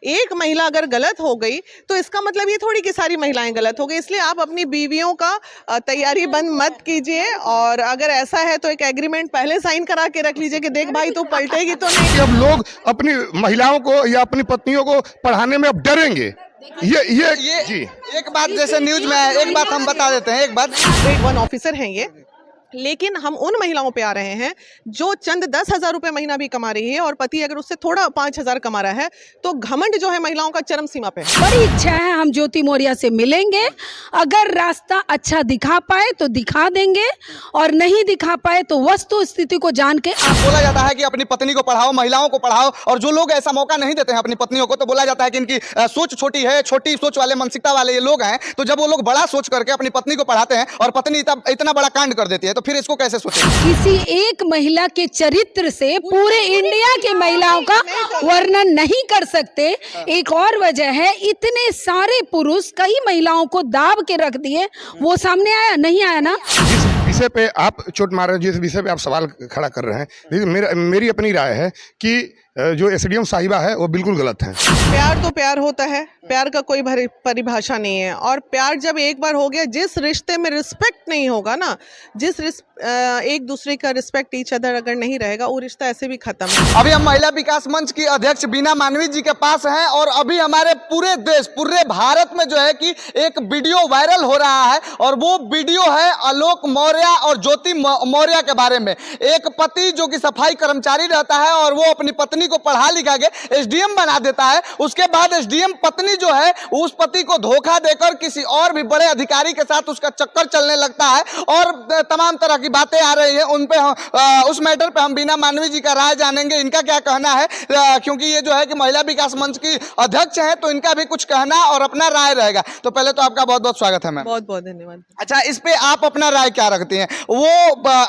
एक महिला अगर गलत हो गई तो इसका मतलब ये थोड़ी कि सारी महिलाएं गलत हो गई। इसलिए आप अपनी बीवियों का तैयारी बंद मत कीजिए, और अगर ऐसा है तो एक एग्रीमेंट पहले साइन करा के रख लीजिए कि देख भाई तू पलटेगी तो नहीं। कि अब लोग अपनी महिलाओं को या अपनी पत्नियों को पढ़ाने में अब डरेंगे। ये जी एक बात जैसे न्यूज में है, एक बात हम बता देते हैं, एक बात ग्रेड 1 ऑफिसर हैं ये, लेकिन हम उन महिलाओं पे आ रहे हैं जो चंद 10,000 रुपए महीना भी कमा रही है और पति अगर उससे थोड़ा 5,000 कमा रहा है, तो घमंड जो है महिलाओं का चरम सीमा पे है। बड़ी इच्छा है हम ज्योति मौर्य से मिलेंगे, अगर रास्ता अच्छा दिखा पाए तो दिखा देंगे, और नहीं दिखा पाए तो वस्तु स्थिति को जान के बोला जाता है कि अपनी पत्नी को पढ़ाओ, महिलाओं को पढ़ाओ, और जो लोग ऐसा मौका नहीं देते हैं अपनी पत्नियों को, तो बोला जाता है कि इनकी सोच छोटी है, छोटी सोच वाले, मानसिकता वाले ये लोग हैं। तो जब वो लोग बड़ा सोच करके अपनी पत्नी को पढ़ाते हैं और पत्नी इतना बड़ा कांड कर देती है, तो फिर इसको कैसे सोचें? किसी एक महिला के चरित्र से पूरे इंडिया की महिलाओं का वर्णन नहीं कर सकते। एक और वजह है, इतने सारे पुरुष कई महिलाओं को दाब के रख दिए, वो सामने आया नहीं आया ना। जिस विषय पे आप चोट मार रहे हैं, जिस विषय पे आप सवाल खड़ा कर रहे हैं, लेकिन मेरी अपनी राय है कि जो एसडीएम साहिबा है वो बिल्कुल गलत है। प्यार तो प्यार होता है, प्यार का कोई परिभाषा नहीं है, और प्यार जब एक बार हो गया, जिस रिश्ते में रिस्पेक्ट नहीं होगा ना, एक दूसरे का रिस्पेक्ट ईच अदर अगर नहीं रहेगा, वो रिश्ता ऐसे भी खत्म है। अभी हम महिला विकास मंच की अध्यक्ष बीना मानवी जी के पास हैं, और अभी हमारे पूरे देश, पूरे भारत में जो है कि एक वीडियो वायरल हो रहा है, और वो वीडियो है आलोक मौर्य और ज्योति मौर्य के बारे में। एक पति जो कि सफाई कर्मचारी रहता है और वो अपनी पत्नी को पढ़ा लिखा के एसडीएम बना देता है, उसके बाद एसडीएम पत्नी जो है उस पति को धोखा देकर किसी और भी बड़े अधिकारी के साथ उसका चक्कर चलने लगता है, और तमाम तरह की बातें आ रही हैं। उन पे उस मैटर पे हम बीना मानवी जी का राय जानेंगे, इनका क्या कहना है, क्योंकि ये जो है कि महिला विकास मंच की अध्यक्ष हैं, तो इनका भी कुछ कहना और अपना राय रहेगा। तो पहले तो आपका बहुत बहुत स्वागत है मैम। बहुत बहुत धन्यवाद। अच्छा, इस पे आप अपना राय क्या रखती हैं? वो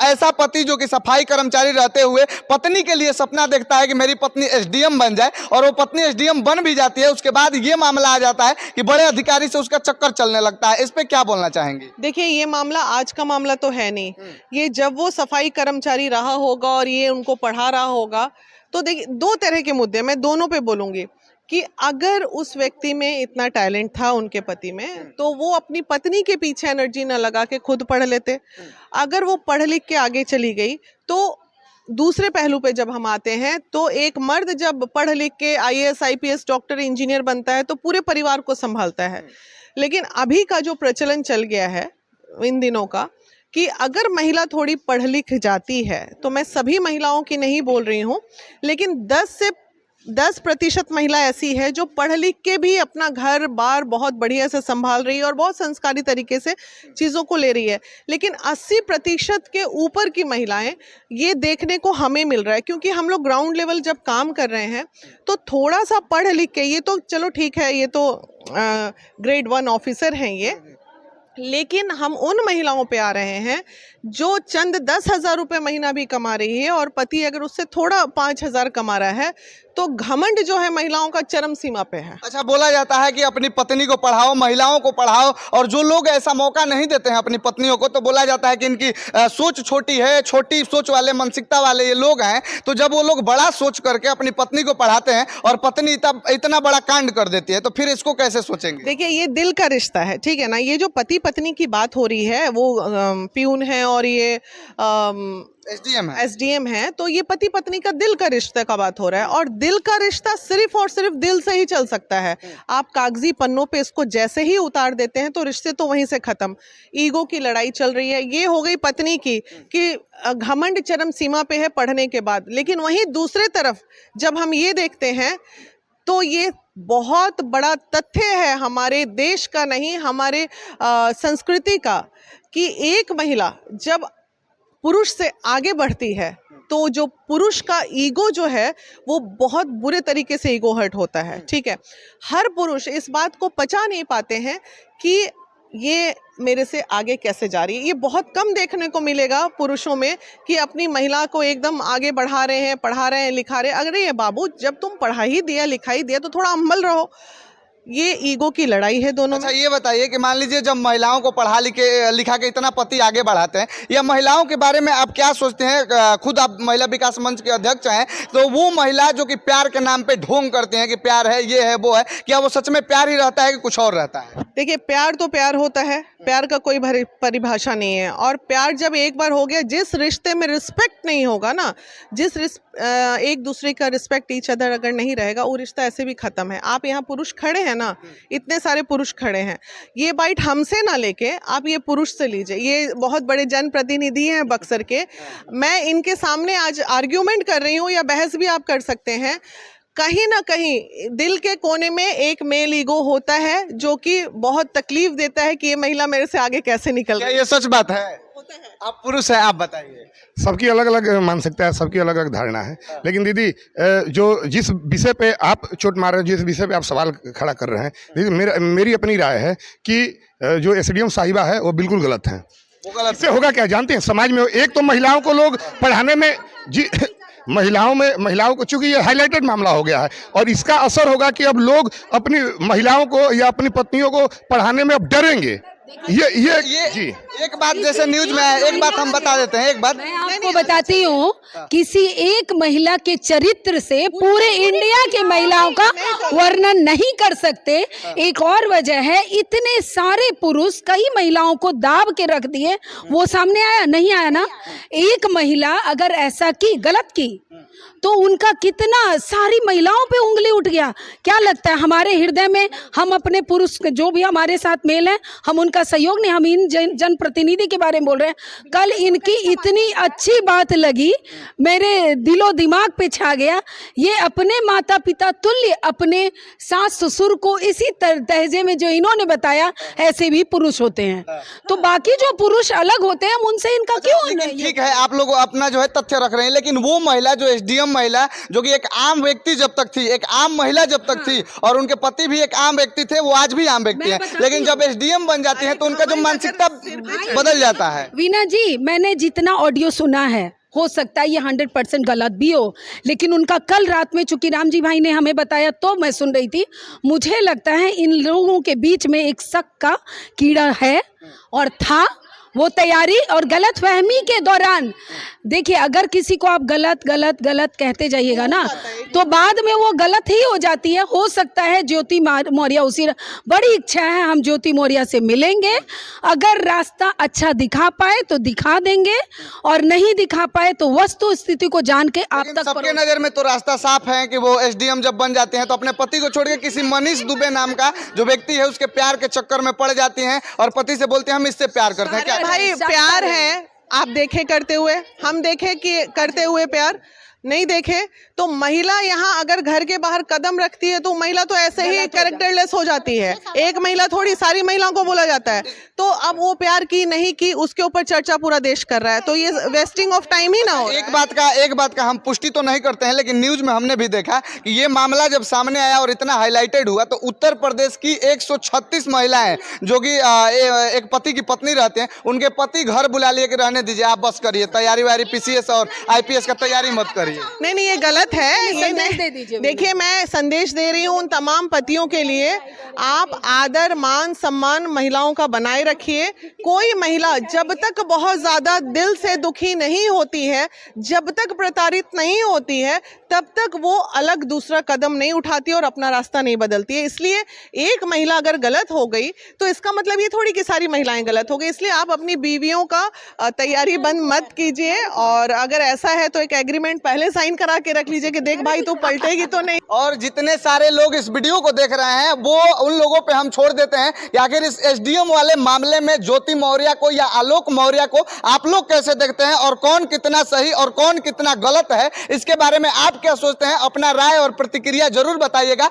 ऐसा पति जो कि सफाई कर्मचारी रहते हुए पत्नी के लिए सपना देखता है कि मेरी पत्नी एसडीएम बन जाए, और वो पत्नी एसडीएम बन भी जाती है, उसके बाद ये मामला आ जाता है कि बड़े अधिकारी से उसका चक्कर चलने लगता है। इस पे क्या बोलना चाहेंगी? देखिए, ये मामला आज का मामला तो है नहीं, ये जब वो सफाई कर्मचारी रहा होगा और ये उनको पढ़ा रहा होगा, तो देखिए दो तरह के मुद्दे, मैं दोनों पे बोलूंगी कि अगर उस व्यक्ति में इतना टैलेंट था उनके पति में, तो वो अपनी पत्नी के पीछे एनर्जी न लगा के खुद पढ़ लेते। अगर वो पढ़ लिख के आगे चली गई, तो दूसरे पहलू पे जब हम आते हैं, तो एक मर्द जब पढ़ लिख के आईएएस, आईपीएस, डॉक्टर, इंजीनियर बनता है, तो पूरे परिवार को संभालता है। लेकिन अभी का जो प्रचलन चल गया है इन दिनों का, कि अगर महिला थोड़ी पढ़ लिख जाती है, तो मैं सभी महिलाओं की नहीं बोल रही हूँ, लेकिन 10% महिला ऐसी है जो पढ़ लिख के भी अपना घर बार बहुत बढ़िया से संभाल रही है और बहुत संस्कारी तरीके से चीज़ों को ले रही है। लेकिन 80% के ऊपर की महिलाएं, ये देखने को हमें मिल रहा है, क्योंकि हम लोग ग्राउंड लेवल जब काम कर रहे हैं, तो थोड़ा सा पढ़ लिख के, ये तो चलो ठीक है, ये तो ग्रेड 1 ऑफिसर हैं ये, लेकिन हम उन महिलाओं पे आ रहे हैं जो चंद 10,000 रुपए महीना भी कमा रही है और पति अगर उससे थोड़ा 5,000 कमा रहा है, तो घमंड जो है महिलाओं का चरम सीमा पे है। अच्छा, बोला जाता है कि अपनी पत्नी को पढ़ाओ, महिलाओं को पढ़ाओ, और जो लोग ऐसा मौका नहीं देते हैं अपनी पत्नियों को, तो बोला जाता है कि इनकी सोच छोटी है, छोटी सोच वाले, मानसिकता वाले ये लोग हैं। तो जब वो लोग बड़ा सोच करके अपनी पत्नी को पढ़ाते हैं और पत्नी इतना बड़ा कांड कर देती है, तो फिर इसको कैसे सोचेंगे? देखिए, ये दिल का रिश्ता है, ठीक है ना। ये जो पति पत्नी की बात हो रही है, वो प्यून है और ये एसडीएम है, तो ये पति पत्नी का दिल का रिश्ते का बात हो रहा है, और दिल का रिश्ता सिर्फ और सिर्फ दिल से ही चल सकता है। आप कागजी पन्नों पे इसको जैसे ही उतार देते हैं, तो रिश्ते तो वहीं से खत्म। ईगो की लड़ाई चल रही है, ये हो गई पत्नी की कि घमंड चरम सीमा पे है पढ़ने के बाद। लेकिन वहीं दूसरे तरफ जब हम ये देखते हैं, तो ये बहुत बड़ा तथ्य है हमारे देश का नहीं, हमारे संस्कृति का, कि एक महिला जब पुरुष से आगे बढ़ती है, तो जो पुरुष का ईगो जो है वो बहुत बुरे तरीके से ईगो हर्ट होता है, ठीक है। हर पुरुष इस बात को पचा नहीं पाते हैं कि ये मेरे से आगे कैसे जा रही है। ये बहुत कम देखने को मिलेगा पुरुषों में कि अपनी महिला को एकदम आगे बढ़ा रहे हैं, पढ़ा रहे हैं, लिखा रहे हैं। अगर ये बाबू, जब तुम पढ़ा ही दिया, लिखा ही दिया, तो थोड़ा हम्बल रहो। ये ईगो की लड़ाई है दोनों अच्छा में। ये बताइए कि मान लीजिए जब महिलाओं को पढ़ा लिखा के इतना पति आगे बढ़ाते हैं, या महिलाओं के बारे में आप क्या सोचते हैं? खुद आप महिला विकास मंच के अध्यक्ष हैं, तो वो महिला जो कि प्यार के नाम पे ढोंग करते हैं कि प्यार है, ये है, वो है, क्या वो सच में प्यार ही रहता है कि कुछ और रहता है? देखिए, प्यार तो प्यार होता है, प्यार का कोई परिभाषा नहीं है। और प्यार जब एक बार हो गया, जिस रिश्ते में रिस्पेक्ट नहीं होगा ना, एक दूसरे का रिस्पेक्ट ईच अदर अगर नहीं रहेगा, वो रिश्ता ऐसे भी खत्म है। आप यहाँ पुरुष खड़े हैं ना, इतने सारे पुरुष खड़े हैं, ये बाइट हमसे ना लेके आप ये पुरुष से लीजिए। ये बहुत बड़े जनप्रतिनिधि हैं बक्सर के, मैं इनके सामने आज आर्ग्यूमेंट कर रही हूँ, या बहस भी आप कर सकते हैं। कहीं ना कहीं दिल के कोने में एक मेल ईगो होता है जो कि बहुत तकलीफ देता है कि ये महिला मेरे से आगे कैसे निकल क्या गई। ये सच बात है? आप पुरुष हैं, आप बताइए। सबकी अलग अलग मानसिकता है, सबकी अलग अलग धारणा है। लेकिन दीदी, जो जिस विषय पे आप चोट मार रहे हैं, जिस विषय पे आप सवाल खड़ा कर रहे हैं, दीदी मेरी अपनी राय है कि जो एसडीएम साहिबा है वो बिल्कुल गलत है। वो गलत इससे होगा क्या जानते हैं? समाज में एक तो महिलाओं को लोग पढ़ाने में महिलाओं को, चूंकि ये हाईलाइटेड मामला हो गया है, और इसका असर होगा कि अब लोग अपनी महिलाओं को या अपनी पत्नियों को पढ़ाने में अब डरेंगे। ये जी एक बात जैसे न्यूज में है, एक बात हम बता देते हैं। एक बात मैं आपको बताती हूँ, किसी एक महिला के चरित्र से पूरे इंडिया की महिलाओं का वर्णन नहीं कर सकते। एक और वजह है, इतने सारे पुरुष कई महिलाओं को दाब के रख दिए, वो सामने आया नहीं आया ना। एक महिला अगर ऐसा की, गलत की, तो उनका कितना सारी महिलाओं पे उंगली उठ गया। क्या लगता है हमारे हृदय में, हम अपने पुरुष जो भी हमारे साथ मेल हैं, हम उनका सहयोग नहीं, हम इन जनप्रतिनिधि के बारे में बोल रहे हैं। कल इनकी इतनी अच्छी बात लगी, मेरे दिलो दिमाग पे छा गया। ये अपने माता पिता तुल्य अपने सास ससुर को इसी तहजे में जो इन्होंने बताया, ऐसे भी पुरुष होते हैं। तो बाकी जो पुरुष अलग होते हैं, उनसे इनका क्यों नहीं? ठीक है, आप लोग अपना जो है तथ्य रख रहे हैं, लेकिन वो महिला जो एसडीएम महिला, जो कि एक आम व्यक्ति जब तक थी, एक आम महिला जब तक थी, और उनके पति भी एक आम व्यक्ति थे, वो आज भी आम व्यक्ति हैं, लेकिन जब एसडीएम बन जाती हैं तो उनका जो मानसिकता बदल जाता है। वीना जी, मैंने जितना ऑडियो सुना है, हो सकता है ये 100% गलत भी हो, लेकिन उनका कल रात में चूंकि राम जी भाई ने हमें बताया तो मैं सुन रही थी, मुझे लगता है इन लोगों के बीच में एक शक का कीड़ा है और था। वो तैयारी और गलत फहमी के दौरान, देखिए, अगर किसी को आप गलत गलत गलत कहते जाइएगा ना, तो बाद में वो गलत ही हो जाती है। हो सकता है ज्योति मौर्य उसी, बड़ी इच्छा है हम ज्योति मौर्य से मिलेंगे, अगर रास्ता अच्छा दिखा पाए तो दिखा देंगे, और नहीं दिखा पाए तो वस्तु स्थिति को जान के आप तक सबके नजर में तो रास्ता साफ है कि वो एसडीएम जब बन जाते हैं तो अपने पति को छोड़ के किसी मनीष दुबे नाम का जो व्यक्ति है उसके प्यार के चक्कर में पड़ जाती हैं, और पति से बोलते हैं हम इससे प्यार करते हैं। क्या भाई, प्यार है, आप देखे करते हुए, हम देखे कि करते हुए प्यार नहीं देखे, तो महिला यहाँ अगर घर के बाहर कदम रखती है तो महिला तो ऐसे ही कैरेक्टरलेस हो जाती है। एक महिला थोड़ी, सारी महिलाओं को बोला जाता है। तो अब वो प्यार की नहीं की, उसके ऊपर चर्चा पूरा देश कर रहा है, तो ये वेस्टिंग ऑफ टाइम ही ना हो। एक बात का हम पुष्टि तो नहीं करते हैं, लेकिन न्यूज में हमने भी देखा कि ये मामला जब सामने आया और इतना हाईलाइटेड हुआ, तो उत्तर प्रदेश की 136 महिलाएं जो कि एक पति की पत्नी रहते हैं, उनके पति घर बुला लिए कि रहने दीजिए, आप बस करिए, तैयारी वारी पीसीएस और आईपीएस का तैयारी मत करिए। नहीं, ये गलत है। संदेश दे दीजिए। देखिए, मैं संदेश दे रही हूँ उन तमाम पतियों के लिए, आप आदर मान सम्मान महिलाओं का बनाए रखिए। कोई महिला जब तक बहुत ज्यादा दिल से दुखी नहीं होती है, जब तक प्रताड़ित नहीं होती है, तब तक वो अलग दूसरा कदम नहीं उठाती और अपना रास्ता नहीं बदलती है। इसलिए एक महिला अगर गलत हो गई तो इसका मतलब ये थोड़ी कि सारी महिलाएं गलत हो गई। इसलिए आप अपनी बीवियों का तैयारी बंद मत कीजिए, और अगर ऐसा है तो एक एग्रीमेंट पहले साइन करा के रख लीजिए कि देख भाई, तू पलटेगी तो नहीं। और जितने सारे लोग इस वीडियो को देख रहे हैं, वो उन लोगों पे हम छोड़ देते हैं कि आखिर इस एसडीएम वाले मामले में ज्योति मौर्य को या आलोक मौर्य को आप लोग कैसे देखते हैं, और कौन कितना सही और कौन कितना गलत है, इसके बारे में आप क्या सोचते हैं? अपना राय और प्रतिक्रिया जरूर बताइएगा।